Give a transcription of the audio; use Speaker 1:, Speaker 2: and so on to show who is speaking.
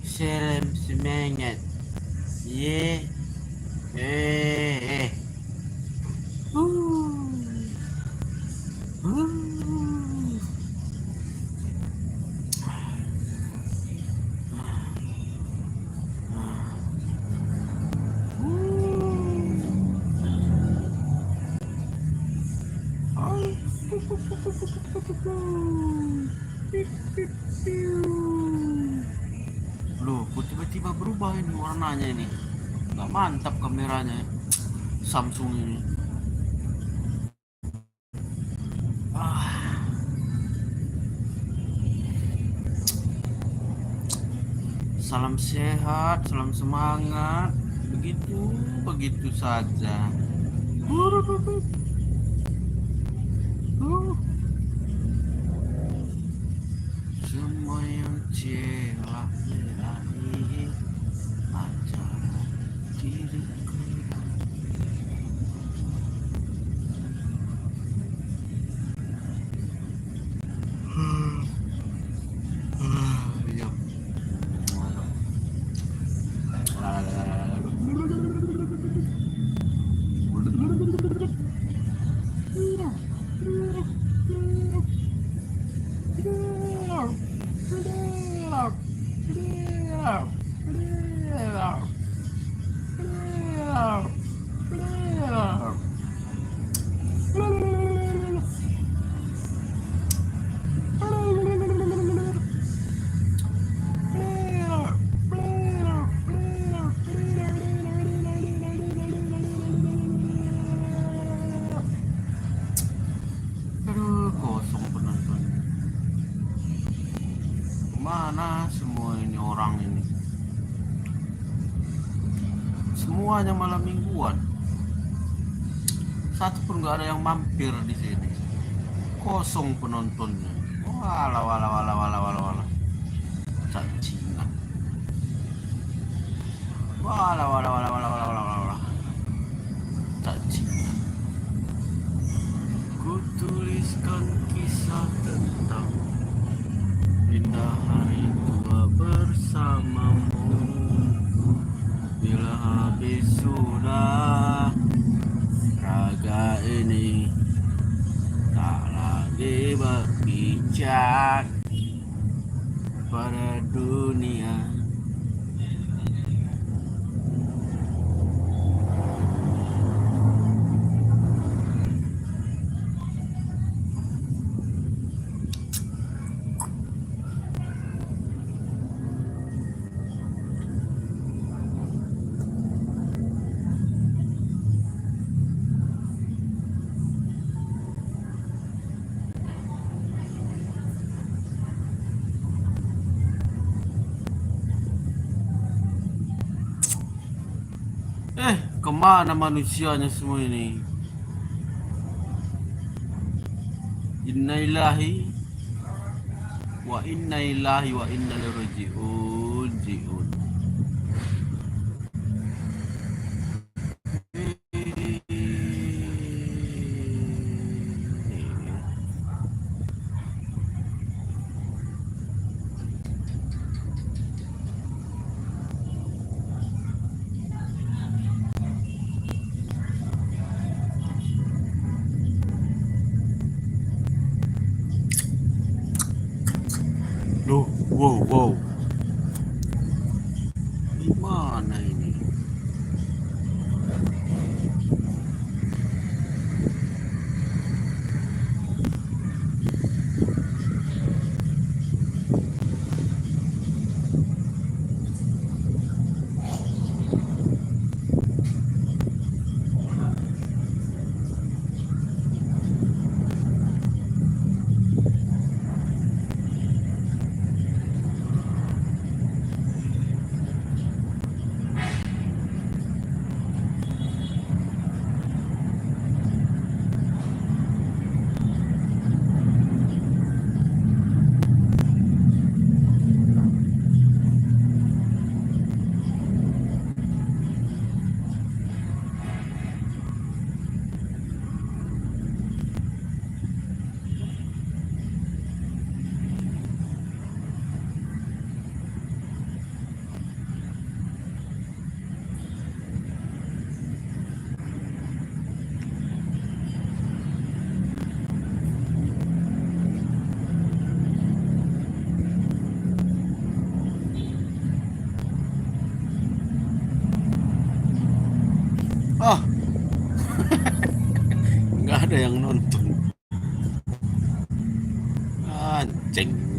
Speaker 1: salam semangat. Ye. Eh. Uh. Uh. Loh, kok tiba-tiba berubah ini warnanya ini? Nggak mantap kameranya Samsung ini. Salam sehat, salam semangat. Begitu saja. Semua yang celah berakhir acara diriku. Kosong penonton. Mana semua ini orang ini? Semuanya malam mingguan. Satu pun nggak ada yang mampir di sini. Kosong penontonnya. Walah. Cacingan. Walah. Cacingan. Ku tuliskan kisah tentang indah hari tua bersamamu. Bila habis sudah raga ini tak lagi berpijak pada dunia. Kemana manusianya semua ini? Innalillahi wa inna ilaihi raji'un. Wow. Gimana ini? nggak ada yang nonton. Anjing.